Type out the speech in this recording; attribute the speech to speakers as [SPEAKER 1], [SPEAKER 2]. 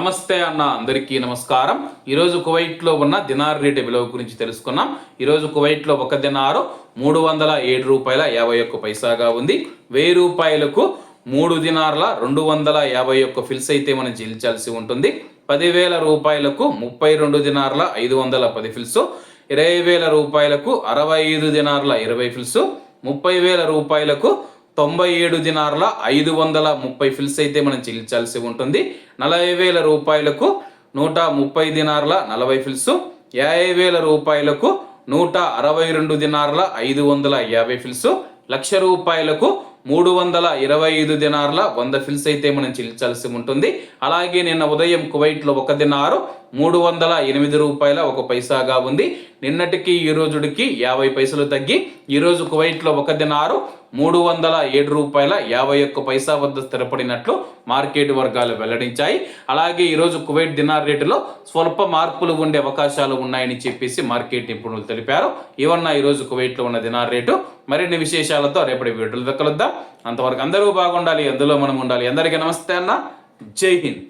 [SPEAKER 1] నమస్తే అన్న, అందరికీ నమస్కారం. ఈరోజు కువైట్లో ఉన్న దినార్ రేటు విలువ గురించి తెలుసుకున్నాం. ఈరోజు కువైట్లో ఒక దినారు 307 రూపాయల 51 పైసాగా ఉంది. 1000 రూపాయలకు 3 దినార్ల 251 ఫిల్స్ అయితే మనం చెల్లించాల్సి ఉంటుంది. 10,000 రూపాయలకు 32 దినార్ల 510 ఫిల్స్, 20,000 రూపాయలకు 65 దినార్ల 20 ఫిల్స్, 30,000 రూపాయలకు 97 దినార్ల 530 ఫిల్స్ అయితే మనం చెల్లించాల్సి ఉంటుంది. 40,000 రూపాయలకు 130 దినార్ల 40 ఫిల్స్, 50,000 రూపాయలకు 162 దినార్ల 550 ఫిల్స్, 1,00,000 రూపాయలకు 325 దినార్ల 100 ఫిల్స్ అయితే మనం చెల్లించాల్సి ఉంటుంది. అలాగే నిన్న ఉదయం కువైట్లో ఒక దినారు 308 రూపాయల 1 పైసాగా ఉంది. నిన్నటికి ఈ రోజుడికి 50 పైసలు తగ్గి ఈరోజు కువైట్లో ఒక దినారు 307 రూపాయల 51 పైసా వద్ద స్థిరపడినట్లు మార్కెట్ వర్గాలు వెల్లడించాయి. అలాగే ఈరోజు కువైట్ దినార్ రేటులో స్వల్ప మార్పులు ఉండే అవకాశాలు ఉన్నాయని చెప్పేసి మార్కెట్ నిపుణులు తెలిపారు. ఇవన్న ఈరోజు కువైట్లో ఉన్న దినార్ రేటు. మరిన్ని విశేషాలతో రేపటి వీడియోలో కలుద్దాం. అంతవరకు అందరూ బాగుండాలి, అందులో మనం ఉండాలి. అందరికీ నమస్తే అన్న, జై హింద్.